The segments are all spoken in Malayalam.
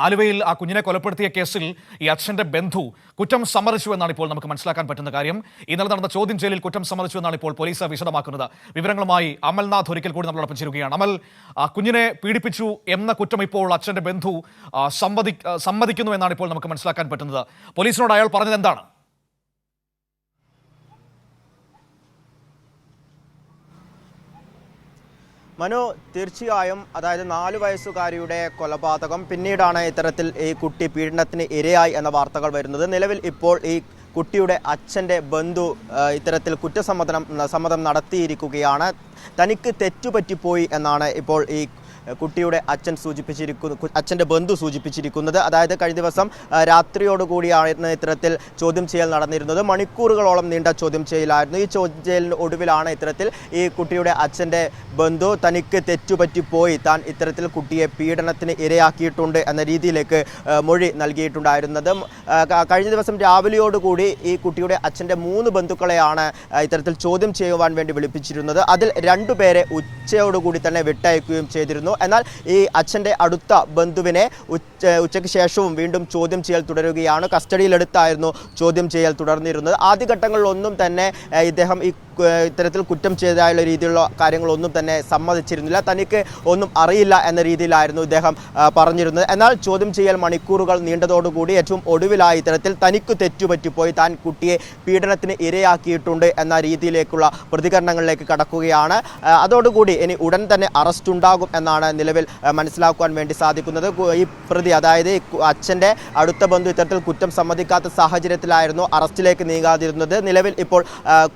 ആലുവയിൽ ആ കുഞ്ഞിനെ കൊലപ്പെടുത്തിയ കേസിൽ ഈ അച്ഛന്റെ ബന്ധു കുറ്റം സമ്മതിച്ചു എന്നാണ് ഇപ്പോൾ നമുക്ക് മനസ്സിലാക്കാൻ പറ്റുന്ന കാര്യം. ഇന്നലെ നടന്ന ചോദ്യം ചെയ്യലിൽ കുറ്റം സമ്മതിച്ചു എന്നാണ് ഇപ്പോൾ പോലീസ് വിശദമാക്കുന്നത്. വിവരങ്ങളുമായി അമൽനാഥ് ഒരിക്കൽ കൂടി നമ്മളോടൊപ്പം ചേരുകയാണ്. അമൽ, കുഞ്ഞിനെ പീഡിപ്പിച്ചു എന്ന കുറ്റം ഇപ്പോൾ അച്ഛന്റെ ബന്ധു സമ്മതിക്കുന്നു എന്നാണ് ഇപ്പോൾ നമുക്ക് മനസ്സിലാക്കാൻ പറ്റുന്നത്. പോലീസിനോട് അയാൾ പറഞ്ഞത് എന്താണ്? മനു, തീർച്ചയായും അതായത് 4 വയസ്സുകാരിയുടെ കൊലപാതകം പിന്നീടാണ് ഇത്തരത്തിൽ ഈ കുട്ടി പീഡനത്തിന് ഇരയായി എന്ന വാർത്തകൾ വരുന്നത്. നിലവിൽ ഇപ്പോൾ ഈ കുട്ടിയുടെ അച്ഛൻ്റെ ബന്ധു ഇത്തരത്തിൽ സമ്മതം നടത്തിയിരിക്കുകയാണ്. തനിക്ക് തെറ്റുപറ്റിപ്പോയി എന്നാണ് ഇപ്പോൾ ഈ കുട്ടിയുടെ അച്ഛൻ്റെ ബന്ധു സൂചിപ്പിച്ചിരിക്കുന്നത്. അതായത് കഴിഞ്ഞ ദിവസം രാത്രിയോടുകൂടിയാണ് ഇത്തരത്തിൽ ചോദ്യം ചെയ്യൽ നടന്നിരുന്നത്. മണിക്കൂറുകളോളം നീണ്ട ചോദ്യം ചെയ്യലായിരുന്നു. ഈ ചോദ്യം ചെയ്യലിന് ഒടുവിലാണ് ഇത്തരത്തിൽ ഈ കുട്ടിയുടെ അച്ഛൻ്റെ ബന്ധു തനിക്ക് തെറ്റുപറ്റിപ്പോയി, താൻ ഇത്തരത്തിൽ കുട്ടിയെ പീഡനത്തിന് ഇരയാക്കിയിട്ടുണ്ട് എന്ന രീതിയിലേക്ക് മൊഴി നൽകിയിട്ടുണ്ടായിരുന്നത്. കഴിഞ്ഞ ദിവസം രാവിലെയോടുകൂടി ഈ കുട്ടിയുടെ അച്ഛൻ്റെ 3 ബന്ധുക്കളെയാണ് ഇത്തരത്തിൽ ചോദ്യം ചെയ്യുവാൻ വേണ്ടി വിളിപ്പിച്ചിരുന്നത്. അതിൽ 2 പേരെ ഉച്ചയോടുകൂടി തന്നെ വിട്ടയക്കുകയും ചെയ്തിരുന്നു. എന്നാൽ ഈ അച്ഛൻ്റെ അടുത്ത ബന്ധുവിനെ ഉച്ചയ്ക്ക് ശേഷവും വീണ്ടും ചോദ്യം ചെയ്യൽ തുടരുകയാണ്. കസ്റ്റഡിയിലെടുത്തായിരുന്നു ചോദ്യം ചെയ്യൽ തുടർന്നിരുന്നത്. ആദ്യഘട്ടങ്ങളിലൊന്നും തന്നെ ഇദ്ദേഹം ഇത്തരത്തിൽ കുറ്റം ചെയ്തതായുള്ള രീതിയിലുള്ള കാര്യങ്ങളൊന്നും തന്നെ സമ്മതിച്ചിരുന്നില്ല. തനിക്ക് ഒന്നും അറിയില്ല എന്ന രീതിയിലായിരുന്നു ഇദ്ദേഹം പറഞ്ഞിരുന്നത്. എന്നാൽ ചോദ്യം ചെയ്യൽ മണിക്കൂറുകൾ നീണ്ടതോടുകൂടി ഏറ്റവും ഒടുവിലായി ഇത്തരത്തിൽ തനിക്ക് തെറ്റുപറ്റിപ്പോയി, താൻ കുട്ടിയെ പീഡനത്തിന് ഇരയാക്കിയിട്ടുണ്ട് എന്ന രീതിയിലേക്കുള്ള പ്രതികരണങ്ങളിലേക്ക് കടക്കുകയാണ്. അതോടുകൂടി ഇനി ഉടൻ തന്നെ അറസ്റ്റ് ഉണ്ടാകും എന്നാണ് നിലവിൽ മനസ്സിലാക്കുവാൻ വേണ്ടി സാധിക്കുന്നത്. ഈ പ്രതി, അതായത് അച്ഛൻ്റെ അടുത്ത ബന്ധു ഇത്തരത്തിൽ കുറ്റം സമ്മതിക്കാത്ത സാഹചര്യത്തിലായിരുന്നു അറസ്റ്റിലേക്ക് നീങ്ങാതിരുന്നത്. നിലവിൽ ഇപ്പോൾ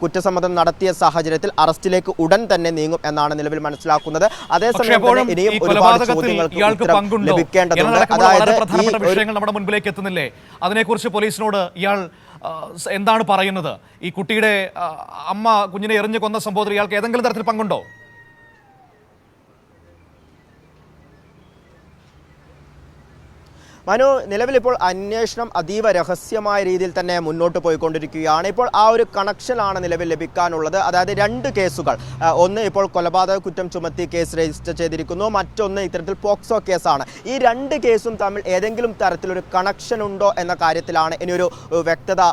കുറ്റസമ്മതം നടത്തിയ സാഹചര്യത്തിൽ അറസ്റ്റിലേക്ക് ഉടൻ തന്നെ നീങ്ങും എന്നാണ് നിലവിൽ മനസ്സിലാക്കുന്നത്. അതേസമയം ഇനിയും ഒരുപാട് ചോദ്യങ്ങൾക്ക് ലഭിക്കേണ്ടതുണ്ട്. അതായത് ഈ വിഷയങ്ങൾ നമ്മുടെ മുൻപിലേക്ക് എത്തുന്നില്ലേ, അതിനെക്കുറിച്ച് പോലീസിനോട് ഇയാൾ എന്താണ് പറയുന്നത്? ഈ കുട്ടിയുടെ അമ്മ കുഞ്ഞിനെ എറിഞ്ഞു കൊന്ന സംഭവത്തിൽ ഇയാൾക്ക് ഏതെങ്കിലും തരത്തിൽ പങ്കുണ്ടോ? മനു, നിലവിലിപ്പോൾ അന്വേഷണം അതീവ രഹസ്യമായ രീതിയിൽ തന്നെ മുന്നോട്ട് പോയിക്കൊണ്ടിരിക്കുകയാണ്. ഇപ്പോൾ ആ ഒരു കണക്ഷനാണ് നിലവിൽ ലഭിക്കാനുള്ളത്. അതായത് 2 കേസുകൾ, ഒന്ന് ഇപ്പോൾ കൊലപാതക കുറ്റം ചുമത്തി കേസ് രജിസ്റ്റർ ചെയ്തിരിക്കുന്നു, മറ്റൊന്ന് ഇത്തരത്തിൽ പോക്സോ കേസാണ്. ഈ 2 കേസും തമ്മിൽ ഏതെങ്കിലും തരത്തിലൊരു കണക്ഷൻ ഉണ്ടോ എന്ന കാര്യത്തിലാണ് ഇനിയൊരു വ്യക്തത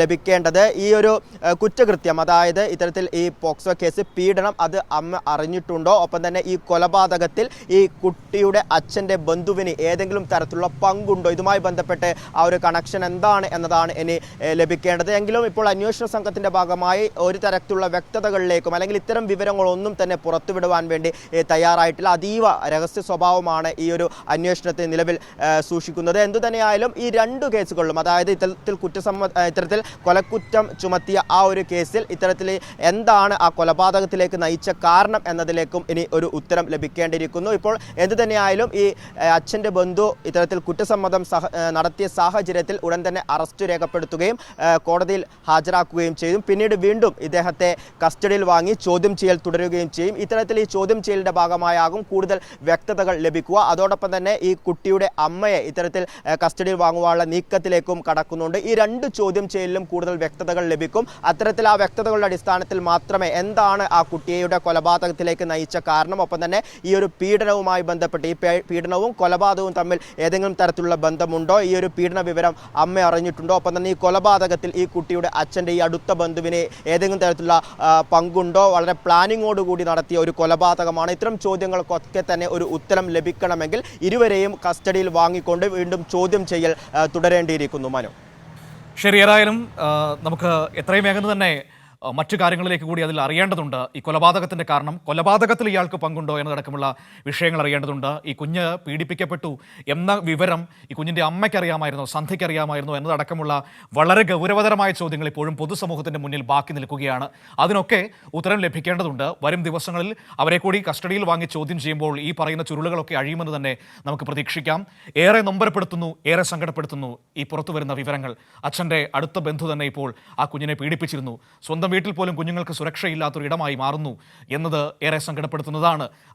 ലഭിക്കേണ്ടത്. ഈ ഒരു കുറ്റകൃത്യം, അതായത് ഇത്തരത്തിൽ ഈ പോക്സോ കേസ് പീഡനം, അത് അമ്മ അറിഞ്ഞിട്ടുണ്ടോ? ഒപ്പം തന്നെ ഈ കൊലപാതകത്തിൽ ഈ കുട്ടിയുടെ അച്ഛൻ്റെ ബന്ധുവിന് ഏതെങ്കിലും തരത്തിലുള്ള പങ്കുണ്ടോ? ഇതുമായി ബന്ധപ്പെട്ട് ആ ഒരു കണക്ഷൻ എന്താണ് എന്നതാണ് ഇനി ലഭിക്കേണ്ടത്. എങ്കിലും ഇപ്പോൾ അന്വേഷണ സംഘത്തിന്റെ ഭാഗമായി ഒരു തരത്തിലുള്ള വ്യക്തതകളിലേക്കും അല്ലെങ്കിൽ ഇത്തരം വിവരങ്ങളൊന്നും തന്നെ പുറത്തുവിടുവാൻ വേണ്ടി തയ്യാറായിട്ടില്ല. അതീവ രഹസ്യ സ്വഭാവമാണ് ഈ ഒരു അന്വേഷണത്തെ നിലവിൽ സൂക്ഷിക്കുന്നത്. എന്തുതന്നെയായാലും ഈ 2 കേസുകളിലും, അതായത് ഇത്തരത്തിൽ കൊലക്കുറ്റം ചുമത്തിയ ആ ഒരു കേസിൽ ഇത്തരത്തിൽ എന്താണ് ആ കൊലപാതകത്തിലേക്ക് നയിച്ച കാരണം എന്നതിലേക്കും ഇനി ഒരു ഉത്തരം ലഭിക്കേണ്ടിയിരിക്കുന്നു. ഇപ്പോൾ എന്തുതന്നെയായാലും ഈ അച്ഛൻ്റെ ബന്ധു ഇത്തരത്തിൽ കുറ്റസമ്മതം നടത്തിയ സാഹചര്യത്തിൽ ഉടൻ തന്നെ അറസ്റ്റ് രേഖപ്പെടുത്തുകയും കോടതിയിൽ ഹാജരാക്കുകയും ചെയ്യും. പിന്നീട് വീണ്ടും ഇദ്ദേഹത്തെ കസ്റ്റഡിയിൽ വാങ്ങി ചോദ്യം ചെയ്യൽ തുടരുകയും ചെയ്യും. ഇത്തരത്തിൽ ഈ ചോദ്യം ചെയ്യലിന്റെ ഭാഗമായാകും കൂടുതൽ വ്യക്തതകൾ ലഭിക്കുക. അതോടൊപ്പം തന്നെ ഈ കുട്ടിയുടെ അമ്മയെ ഇത്തരത്തിൽ കസ്റ്റഡിയിൽ വാങ്ങുവാനുള്ള നീക്കത്തിലേക്കും കടക്കുന്നുണ്ട്. ഈ 2 ചോദ്യം ചെയ്യലിലും കൂടുതൽ വ്യക്തതകൾ ലഭിക്കും. അത്തരത്തിൽ ആ വ്യക്തതകളുടെ അടിസ്ഥാനത്തിൽ മാത്രമേ എന്താണ് ആ കുട്ടിയുടെ കൊലപാതകത്തിലേക്ക് നയിച്ച കാരണം, ഒപ്പം തന്നെ ഈ ഒരു പീഡനവുമായി ബന്ധപ്പെട്ട് ഈ പീഡനവും കൊലപാതകവും തമ്മിൽ ഏതെങ്കിലും തരത്തിലുള്ള ബന്ധമുണ്ടോ, ഈ ഒരു പീഡന വിവരം അമ്മ അറിഞ്ഞിട്ടുണ്ടോ, ഒപ്പം തന്നെ ഈ കൊലപാതകത്തിൽ ഈ കുട്ടിയുടെ അച്ഛൻ്റെ ഈ അടുത്ത ബന്ധുവിന് ഏതെങ്കിലും തരത്തിലുള്ള പങ്കുണ്ടോ, വളരെ പ്ലാനിങ്ങോടുകൂടി നടത്തിയ ഒരു കൊലപാതകമാണ്. ഇത്തരം ചോദ്യങ്ങൾക്കൊക്കെ തന്നെ ഒരു ഉത്തരം ലഭിക്കണമെങ്കിൽ ഇരുവരെയും കസ്റ്റഡിയിൽ വാങ്ങിക്കൊണ്ട് വീണ്ടും ചോദ്യം ചെയ്യൽ തുടരേണ്ടിയിരിക്കുന്നു. മനു, ശരി, ഏതായാലും നമുക്ക് എത്രയും വേഗം തന്നെ മറ്റു കാര്യങ്ങളിലേക്ക് കൂടി അതിൽ അറിയേണ്ടതുണ്ട്. ഈ കൊലപാതകത്തിൻ്റെ കാരണം, കൊലപാതകത്തിൽ ഇയാൾക്ക് പങ്കുണ്ടോ എന്നതടക്കമുള്ള വിഷയങ്ങൾ അറിയേണ്ടതുണ്ട്. ഈ കുഞ്ഞ് പീഡിപ്പിക്കപ്പെട്ടു എന്ന വിവരം ഈ കുഞ്ഞിൻ്റെ അമ്മയ്ക്ക് അറിയാമായിരുന്നോ, സന്ധ്യയ്ക്ക് അറിയാമായിരുന്നോ എന്നതടക്കമുള്ള വളരെ ഗൗരവതരമായ ചോദ്യങ്ങൾ ഇപ്പോഴും പൊതുസമൂഹത്തിൻ്റെ മുന്നിൽ ബാക്കി നിൽക്കുകയാണ്. അതിനൊക്കെ ഉത്തരം ലഭിക്കേണ്ടതുണ്ട്. വരും ദിവസങ്ങളിൽ അവരെ കൂടി കസ്റ്റഡിയിൽ വാങ്ങി ചോദ്യം ചെയ്യുമ്പോൾ ഈ പറയുന്ന ചുരുളുകളൊക്കെ അഴിയുമെന്ന് തന്നെ നമുക്ക് പ്രതീക്ഷിക്കാം. ഏറെ നൊമ്പരപ്പെടുത്തുന്നു, ഏറെ സങ്കടപ്പെടുത്തുന്നു ഈ പുറത്തു വരുന്ന വിവരങ്ങൾ. അച്ഛൻ്റെ അടുത്ത ബന്ധു തന്നെ ഇപ്പോൾ ആ കുഞ്ഞിനെ പീഡിപ്പിച്ചിരുന്നു. സ്വന്തം വീട്ടിൽ പോലും കുഞ്ഞുങ്ങൾക്ക് സുരക്ഷയില്ലാത്തൊരു ഇടമായി മാറുന്നു എന്നത് ഏറെ സങ്കടപ്പെടുത്തുന്നതാണ്.